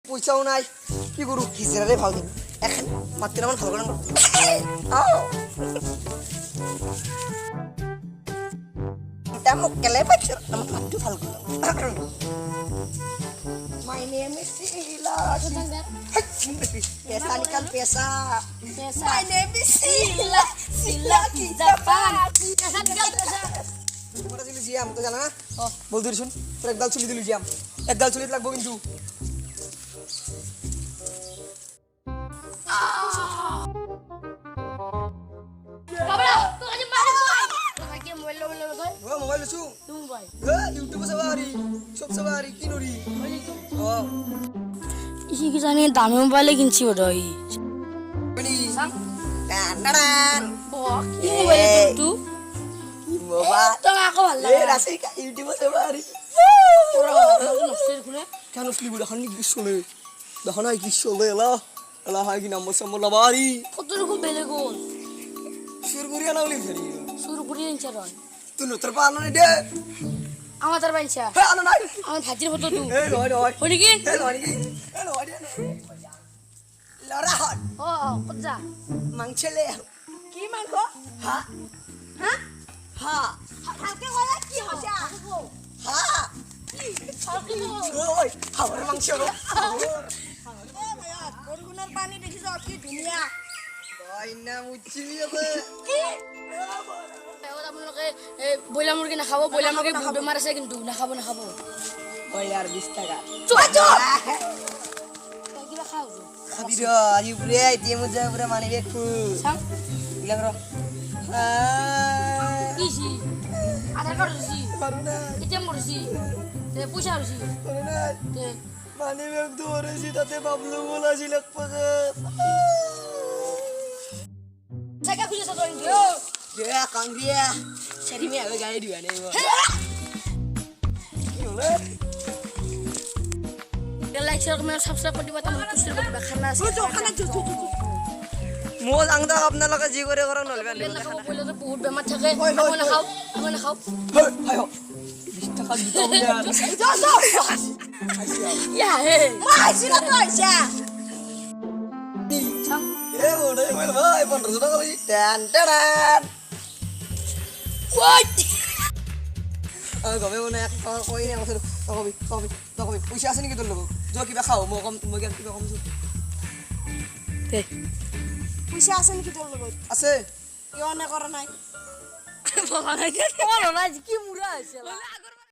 পয়সাও নাই কি করু হিসেবে ভালো দিন এখন মাত্র আমার ভালো করে এটা মুক্কেলে পাচ্ছ আমার মাত্র ভালো করে My name is Sheila. Pesa nikal pesa. My name is Sheila. Sheila ki Japan. Pesa nikal pesa. তোমরা দিলি জিয়াম তো জানা না বল ধরি শুন তোর একদল চুলি দিলি জিয়াম একদল চুলি লাগবো কিন্তু বাবা তো আজ মারে কই তো কি মোবাইল কই ও মোবাইল লছু তুমি ভাই ইউটিউব সবারি সব সবারি কি নরি ও ইসি কি জানি দামি মোবাইল কিনছি ওই বনি ডান কি মোবাইল তুই মোবাইল তো আমাকে ভালো এ লাগে রাসি কা ইউটিউব সবারি পুরো নষ্টের খুলে কেন স্লিব দেখান নি কি চলে দেখা নাই কি চলে এলা এলা হয় কি নাম্বার সাম্বার লাবারি কত রকম বেলে গোল শুরু করিয়া না বলি ফেরি শুরু করি ইনচার তুই নতর পানো নি দে আমার তার বাইছা হে আনো নাই আমার ভাজির ফটো তুই এ নয় নয় হলি কি এ নয় কি এ নয় লড়া হট ও কত যা মাংছেলে কি মাংস হা হ্যাঁ হা হালকা হলা কি হইছে হা ওই হাওয়ার মাংস বরগুনার পানি দেখিছ কি ধুনিয়া ওই না মুচিলি হবে আপোনালোকে বইলা মুরগি নাখাব বইলা মুরগি বেমার আছে কিন্তু নাখাব নাখাব ওই আর 20 টাকা কিবা খাও খাবি রে আজি পুরে এটিএম যা পুরা মানি বে খু চাং ইলাম র কিছি আধার কার্ড দিছি পারু না এটিএম করছি তে পয়সা দিছি পারু না তে মানি বে ধরেছি তাতে বাবলু বলা ছিল পাগল টাকা খুঁজে তো dia kang dia seri me abe gae dia ne mo like share comment subscribe করে দিবা তাহলে খুশি হবে খানা আছে মো আংদা আপনার লগে জি করে করন নলবে খানা বলে তো বহুত বেমার থাকে আমি না খাও হাই হো 20 টাকা দিতাম यार ইয়া হে মাইছিলা তো আইছা চাং এ বড় এ ভাই 1500 টাকা লই টান টান ওই আমি গমে মনে এক কই না কথা কবি পয়সা আছে নাকি তোর লগ জ কিবা খাও মো কম মই কিবা কম তে পয়সা আছে নাকি তোর লগত আছে ইয়নে কৰা নাই বলা নাই কি মুৰা আছে